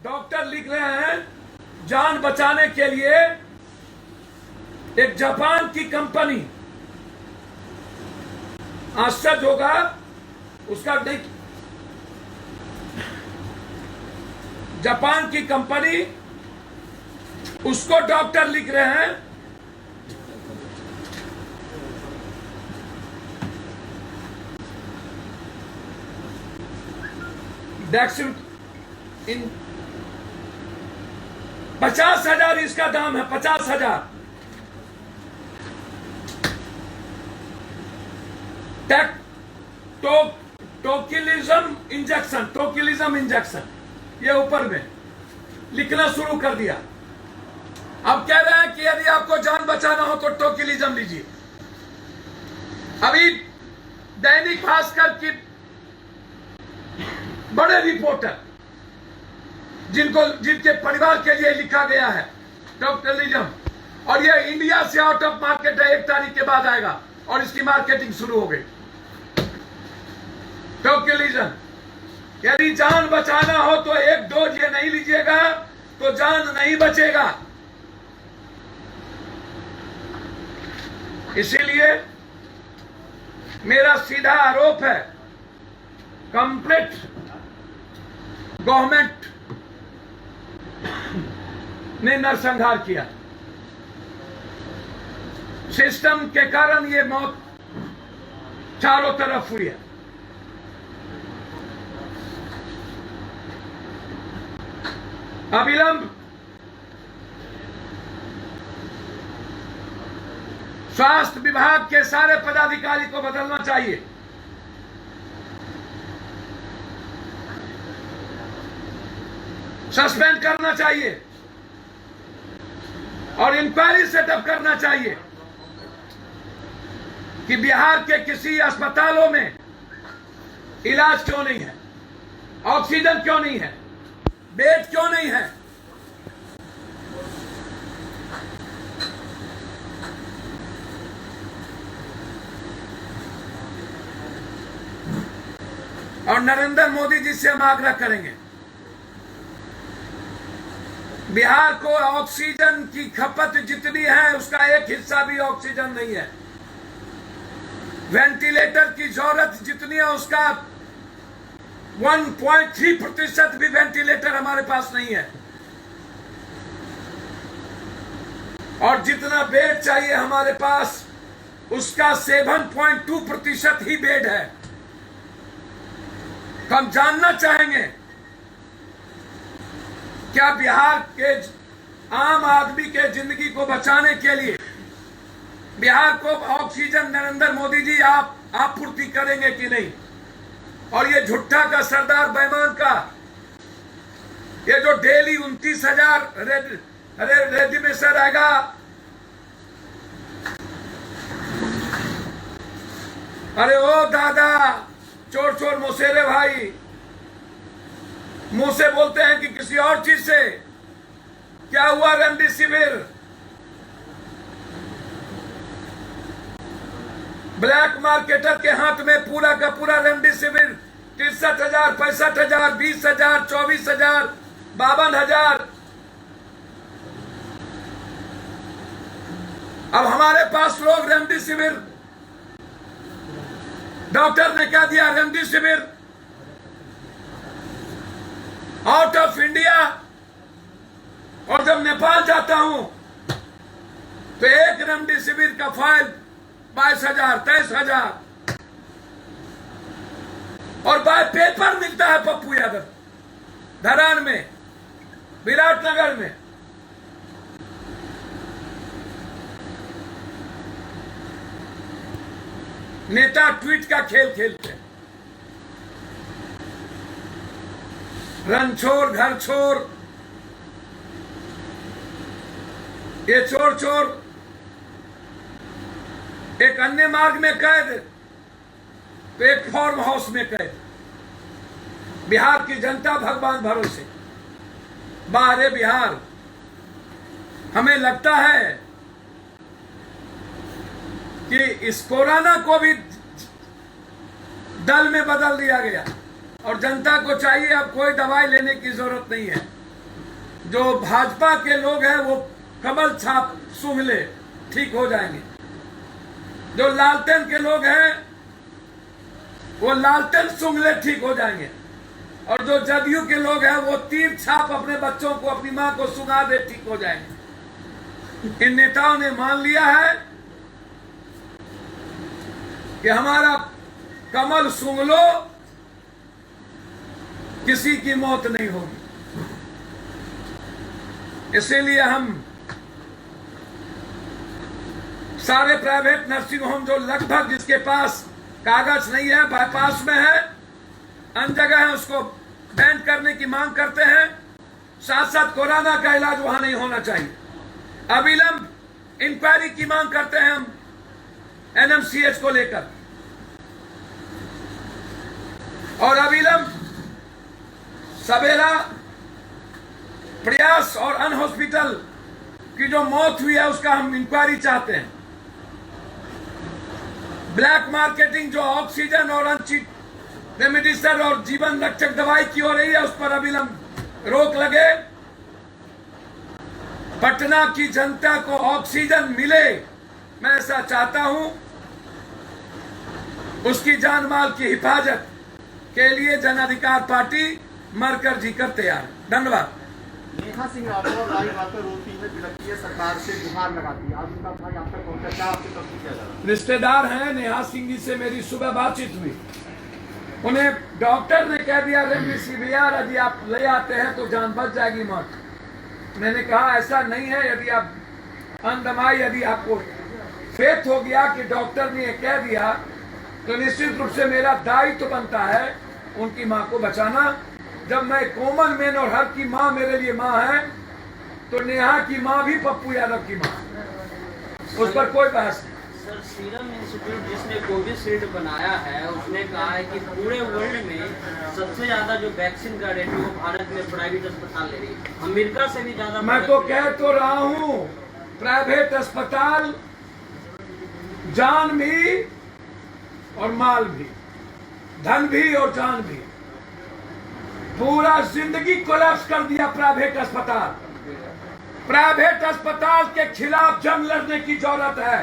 Doctor लिख रहे हैं जान बचाने के लिए एक जापान की कंपनी, आश्चर्य होगा उसका, जापान की कंपनी, उसको डॉक्टर लिख रहे हैं डैक्सिन इन 50,000 इसका दाम है, 50,000। टोकिलिज्म इंजेक्शन ये ऊपर में लिखना शुरू कर दिया। अब कह रहे हैं कि यदि आपको जान बचाना हो तो टोकिलिज्म लीजिए। अभी दैनिक भास्कर की बड़े रिपोर्टर जिनके परिवार के लिए लिखा गया है टोकिलिज्म, और ये इंडिया से आउट ऑफ मार्केट है, 1 तारीख के बाद आएगा और इसकी मार्केटिंग शुरू हो गई। टोकिलिज्म, यदि जान बचाना हो तो 1 डोज ये नहीं लीजिएगा तो जान नहीं बचेगा। इसीलिए मेरा सीधा आरोप है, कंप्लीट गवर्नमेंट ने नरसंहार किया। सिस्टम के कारण ये मौत चारों तरफ हुई है। अविलंब स्वास्थ्य विभाग के सारे पदाधिकारी को बदलना चाहिए। सस्पेंड करना चाहिए और इंक्वायरी सेटअप करना चाहिए कि बिहार के किसी अस्पतालों में इलाज क्यों नहीं है, ऑक्सीजन क्यों नहीं है, बेड क्यों नहीं है। और नरेंद्र मोदी जी से हम आग्रह करेंगे, बिहार को ऑक्सीजन की खपत जितनी है उसका 1 हिस्सा भी ऑक्सीजन नहीं है। वेंटिलेटर की जरूरत जितनी है उसका 1.3% भी वेंटिलेटर हमारे पास नहीं है। और जितना बेड चाहिए हमारे पास उसका 7.2% ही बेड है। तो हम जानना चाहेंगे क्या बिहार के आम आदमी के जिंदगी को बचाने के लिए बिहार को ऑक्सीजन नरेंद्र मोदी जी आप आपूर्ति करेंगे कि नहीं। और ये झुट्ठा का सरदार बेईमान का ये जो डेली 29,000 रेडी में से रहेगा, अरे ओ दादा, चोर चोर मुसेरे भाई, मुंह से बोलते हैं कि किसी और चीज से। क्या हुआ रेमडेसिविर? ब्लैक मार्केटर के हाथ में पूरा का पूरा रेमडेसिविर 63,000, 65,000, 20,000, 24,000, 52,000। अब हमारे पास लोग रेमडेसिविर, डॉक्टर ने क्या दिया, रेमडेसिविर आउट ऑफ इंडिया। और जब नेपाल जाता हूं तो एक रेमडेसिविर का फाइल 22,000, 23,000 और बाय पेपर मिलता है पप्पू यादव धरान में, विराटनगर में। नेता ट्वीट का खेल खेलते हैं, रन छोड़ घर छोड़, ये चोर चोर। एक अन्य मार्ग में कैद तो एक फार्म हाउस में कैद। बिहार की जनता भगवान भरोसे, बाहर बिहार। हमें लगता है कि इस कोरोना को भी दल में बदल दिया गया और जनता को चाहिए अब कोई दवाई लेने की जरूरत नहीं है। जो भाजपा के लोग हैं वो कमल छाप सूंघ ले, ठीक हो जाएंगे। जो लालटेन के लोग हैं वो लालटेन सूंघ ले, ठीक हो जाएंगे। और जो जदयू के लोग हैं वो तीर छाप अपने बच्चों को, अपनी मां को सूंघा दे, ठीक हो जाएंगे। इन नेताओं ने मान लिया है कि हमारा कमल सूंघ लो, किसी की मौत नहीं होगी। इसीलिए हम सारे प्राइवेट नर्सिंग होम जो लगभग जिसके पास कागज नहीं है, बाईपास में है, अन्य जगह है, उसको बैन करने की मांग करते हैं। साथ साथ कोरोना का इलाज वहां नहीं होना चाहिए। अविलंब इंक्वायरी की मांग करते हैं हम एनएमसीएच को लेकर, और अविलंब सवेरा प्रयास और अन हॉस्पिटल की जो मौत हुई है उसका हम इंक्वायरी चाहते हैं। ब्लैक मार्केटिंग जो ऑक्सीजन और रेमडेसिविर और जीवन रक्षक दवाई की हो रही है उस पर अविलंब रोक लगे। पटना की जनता को ऑक्सीजन मिले, मैं ऐसा चाहता हूं। उसकी जान माल की हिफाजत के लिए जन अधिकार पार्टी मरकर जीकर तैयार। धन्यवाद। नेहा सिंह राठौर लाइव आकर रोती है, बिलखती है, सरकार से गुहार लगाती है। आज उनका भाई आप तक पहुंचा, क्या आपसे तब किया जा रहा है? रिश्तेदार हैं, नेहा सिंह जी से मेरी सुबह बातचीत हुई। उन्हें डॉक्टर ने कह दिया रेमडेसिविर यदि आप ले आते हैं तो जान बच जाएगी, मौत। मैंने कहा ऐसा नहीं है, यदि आप अंदमाई, यदि आपको फेथ हो गया कि डॉक्टर ने कह दिया तो निश्चित रूप से मेरा दायित्व बनता है उनकी मां को बचाना। जब मैं कॉमन मैन और हर की मां मेरे लिए मां है, तो नेहा की मां भी पप्पू यादव की मां, उस पर कोई बहस नहीं। सर, सीरम इंस्टीट्यूट जिसने कोविशील्ड बनाया है उसने कहा है कि पूरे वर्ल्ड में सबसे ज्यादा जो वैक्सीन का रेट है वो भारत में प्राइवेट अस्पताल ले रही है, अमेरिका से भी ज्यादा। मैं तो कह तो रहा हूं, प्राइवेट अस्पताल जान भी और माल भी, धन भी और जान भी, पूरा जिंदगी कोलैप्स कर दिया प्राइवेट अस्पताल। प्राइवेट अस्पताल के खिलाफ जंग लड़ने की जरूरत है,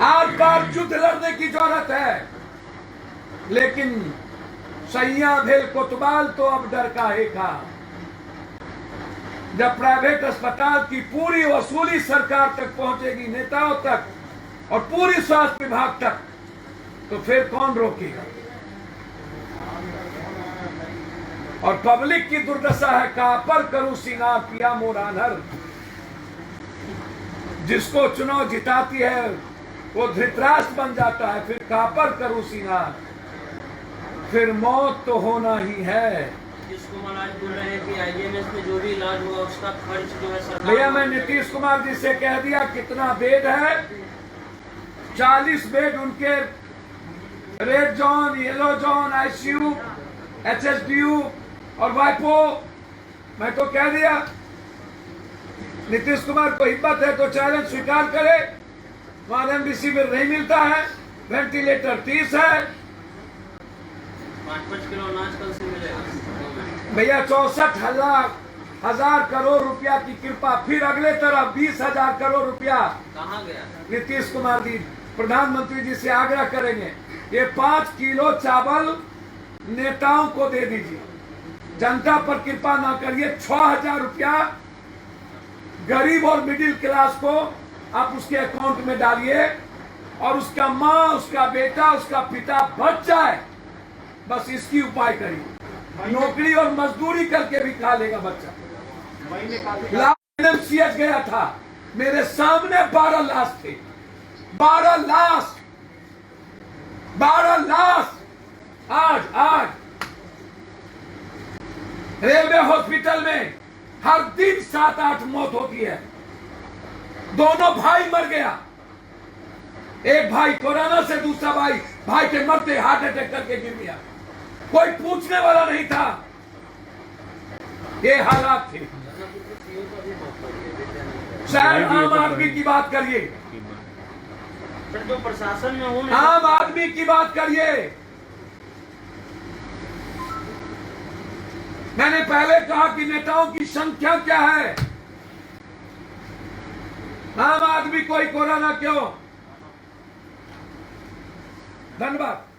आर पार युद्ध लड़ने की जरूरत है। लेकिन सैया भेल कोतवाल तो अब डर का है का। जब प्राइवेट अस्पताल की पूरी वसूली सरकार तक पहुंचेगी, नेताओं तक और पूरी स्वास्थ्य विभाग तक, तो फिर कौन रोकेगा। और पब्लिक की दुर्दशा है, कहा पर करूं सिंगार पिया मोरानहर। जिसको चुनाव जिताती है वो धृतराष्ट्र बन जाता है, फिर कहा पर करूं सिंगार, फिर मौत तो होना ही है। नीतीश कुमार आज बोल रहे हैं कि आईएमएस में जो भी इलाज हुआ उसका खर्च जो है सरकार। भैया मैं नीतीश कुमार जी से कह दिया कितना बेड है, 40 बेड उनके red zone, yellow zone, ICU, HSDU और वाइपो। मैं तो कह दिया नीतीश कुमार को हिम्मत है तो चैलेंज स्वीकार करे। वहां रेमडेसिविर नहीं मिलता है, वेंटिलेटर 30 है। 5-5 किलो अनाज कल से मिलेगा भैया 64,000 करोड़ रुपया की कृपा, फिर अगले तरफ 20,000 करोड़ रुपया कहाँ गया? नीतीश कुमार जी प्रधानमंत्री जी से आग्रह करेंगे, ये 5 किलो चावल नेताओं को दे दीजिए, जनता पर कृपा ना करिए। 6,000 रुपया गरीब और मिडिल क्लास को आप उसके अकाउंट में डालिए और उसका माँ, उसका बेटा, उसका पिता बच जाए, बस इसकी उपाय करिए। नौकरी और मजदूरी करके भी खा लेगा बच्चा। एनएमसीएच गया था, मेरे सामने 12 लाश थे, 12 लाश, 12 लाश। आज रेलवे हॉस्पिटल में हर दिन 7-8 मौत होती है। दोनों भाई मर गया, एक भाई कोरोना से, दूसरा भाई के मरते हार्ट अटैक करके गिर गया। कोई पूछने वाला नहीं था। ये हालात थे। शायद आम आदमी की बात करिए, सर जो प्रशासन में हूँ, आम आदमी की बात करिए। मैंने पहले कहा कि नेताओं की संख्या क्या है, आम आदमी कोई कोरोना क्यों। धन्यवाद।